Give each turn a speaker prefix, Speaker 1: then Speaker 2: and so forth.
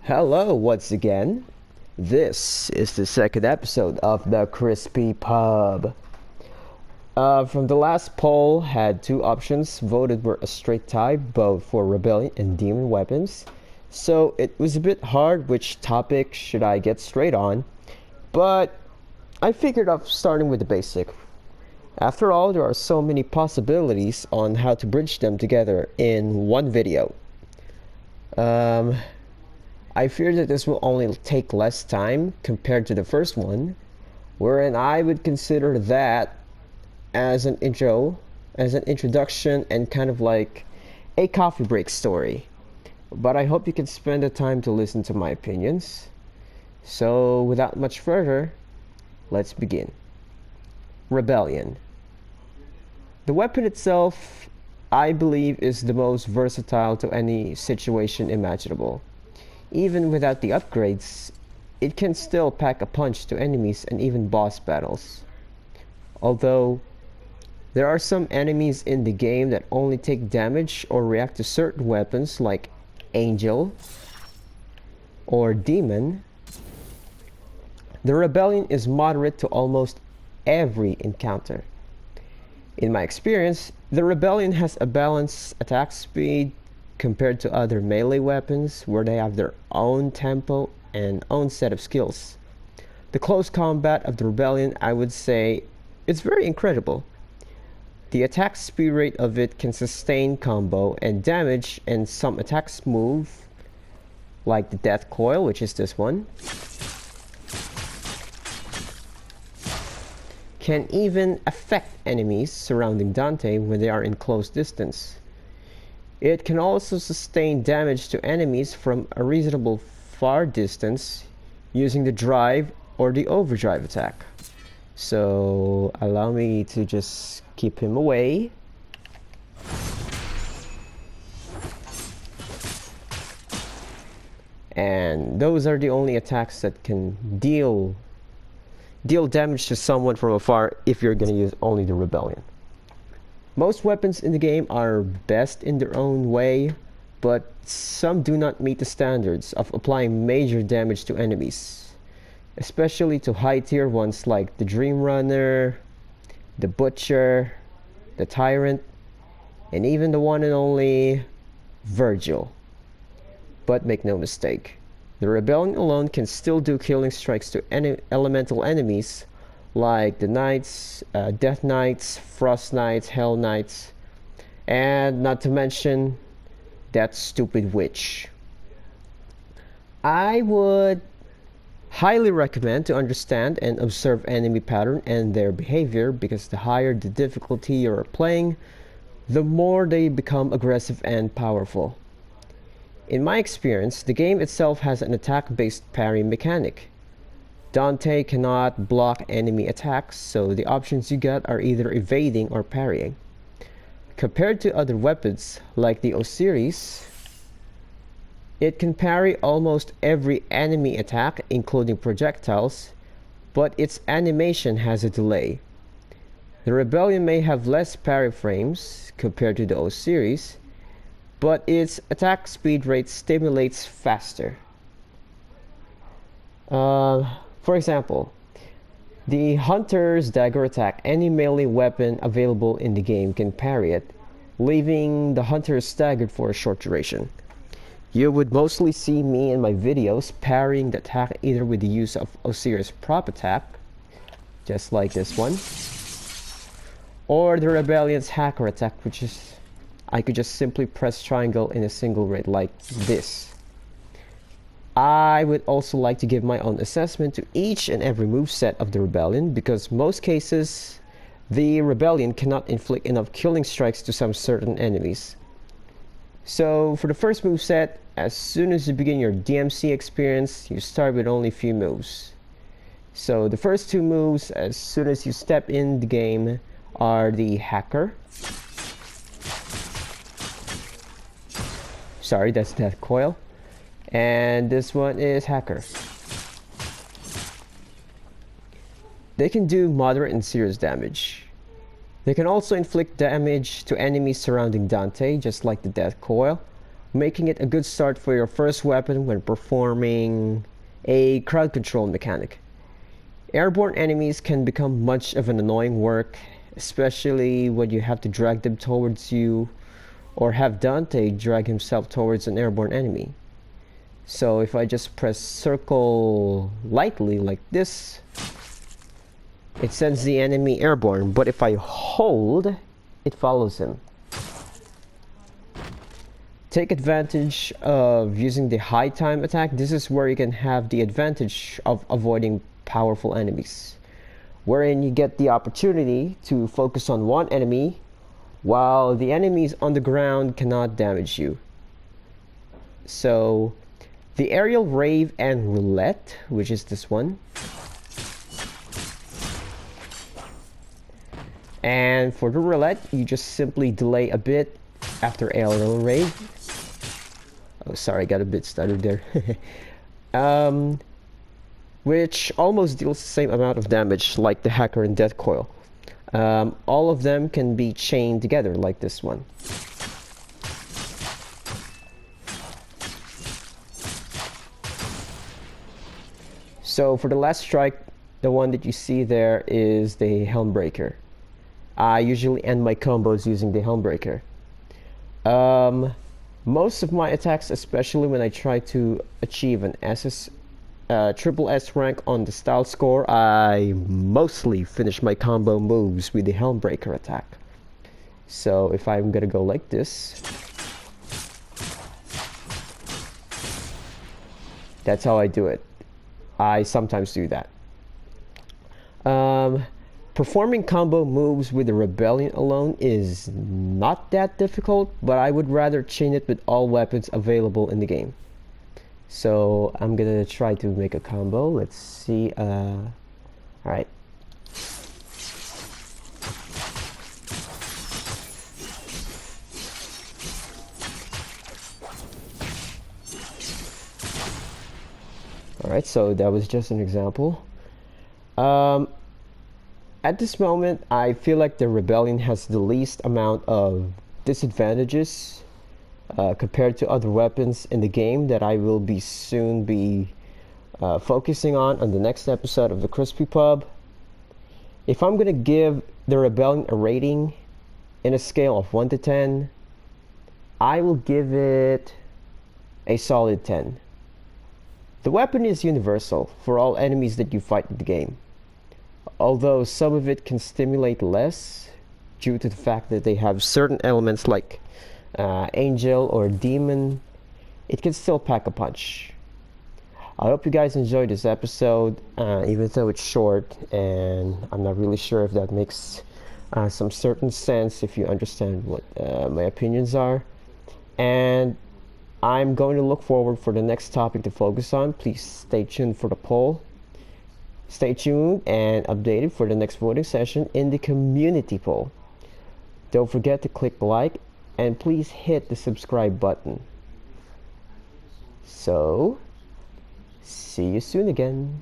Speaker 1: Hello once again. This is the second episode of the Krispy Pub. From the last poll, had two options. Voted were a straight tie, both for rebellion and demon weapons. So it was a bit hard which topic should I get straight on, but I figured of starting with the basic. After all, there are so many possibilities on how to bridge them together in one video. I fear that this will only take less time compared to the first one, wherein I would consider that as an introduction and kind of like a coffee break story. But I hope you can spend the time to listen to my opinions. So without much further, let's begin. Rebellion. The weapon itself, I believe, is the most versatile to any situation imaginable. Even without the upgrades, it can still pack a punch to enemies and even boss battles. Although, there are some enemies in the game that only take damage or react to certain weapons like Angel or Demon. The Rebellion is moderate to almost every encounter. In my experience, the Rebellion has a balanced attack speed compared to other melee weapons where they have their own tempo and own set of skills. The close combat of the Rebellion, I would say, it's very incredible. The attack speed rate of it can sustain combo and damage, and some attacks move, like the Death Coil, which is this one, can even affect enemies surrounding Dante when they are in close distance. It can also sustain damage to enemies from a reasonable far distance using the drive or the overdrive attack. So allow me to just keep him away. And those are the only attacks that can deal damage to someone from afar if you're gonna use only the Rebellion. Most weapons in the game are best in their own way, but some do not meet the standards of applying major damage to enemies, especially to high tier ones like the Dream Runner, the Butcher, the Tyrant, and even the one and only Virgil. But make no mistake, the Rebellion alone can still do killing strikes to elemental enemies like the Knights, Death Knights, Frost Knights, Hell Knights, and not to mention that stupid witch. I would highly recommend to understand and observe enemy pattern and their behavior, because the higher the difficulty you're playing, the more they become aggressive and powerful. In my experience, the game itself has an attack-based parry mechanic. Dante cannot block enemy attacks, so the options you get are either evading or parrying. Compared to other weapons, like the Osiris, it can parry almost every enemy attack, including projectiles, but its animation has a delay. The Rebellion may have less parry frames compared to the Osiris, but its attack speed rate stimulates faster. For example, the Hunter's Dagger attack, any melee weapon available in the game can parry it, leaving the Hunter staggered for a short duration. You would mostly see me in my videos parrying the attack either with the use of Osiris prop attack, just like this one, or the Rebellion's hacker attack, which is I could just simply press triangle in a single raid like this. I would also like to give my own assessment to each and every moveset of the Rebellion, because most cases the Rebellion cannot inflict enough killing strikes to some certain enemies. So for the first moveset, as soon as you begin your DmC experience, you start with only a few moves. So the first two moves, as soon as you step in the game, are the Hacker. Sorry, that's Death Coil. And this one is Hacker. They can do moderate and serious damage. They can also inflict damage to enemies surrounding Dante, just like the Death Coil, making it a good start for your first weapon when performing a crowd control mechanic. Airborne enemies can become much of an annoying work, especially when you have to drag them towards you or have Dante drag himself towards an airborne enemy. So if I just press circle lightly like this, it sends the enemy airborne, but if I hold, it follows him. Take advantage of using the high time attack. This is where you can have the advantage of avoiding powerful enemies, wherein you get the opportunity to focus on one enemy while the enemies on the ground cannot damage you. So the aerial rave and roulette, which is this one, and for the roulette you just simply delay a bit after aerial rave. Oh, sorry, I got a bit stuttered there. Which almost deals the same amount of damage like the hacker and death coil. All of them can be chained together like this one. So for the last strike, the one that you see there is the Helmbreaker. I usually end my combos using the Helmbreaker. Most of my attacks, especially when I try to achieve an triple S rank on the style score, I mostly finish my combo moves with the Helmbreaker attack. So if I'm gonna go like this, that's how I do it. I sometimes do that. Performing combo moves with the Rebellion alone is not that difficult, but I would rather chain it with all weapons available in the game. So I'm gonna try to make a combo. Let's see. Alright. Alright, so that was just an example. At this moment, I feel like the Rebellion has the least amount of disadvantages compared to other weapons in the game that I will soon be focusing on the next episode of the Krispy Pub. If I'm gonna give the Rebellion a rating in a scale of 1 to 10, I will give it a solid 10. The weapon is universal for all enemies that you fight in the game, although some of it can stimulate less due to the fact that they have certain elements like angel or demon. It can still pack a punch. I hope you guys enjoyed this episode, even though it's short, and I'm not really sure if that makes some certain sense if you understand what my opinions are. And I'm going to look forward for the next topic to focus on. Please stay tuned for the poll. Stay tuned and updated for the next voting session in the community poll. Don't forget to click like and please hit the subscribe button. So, see you soon again.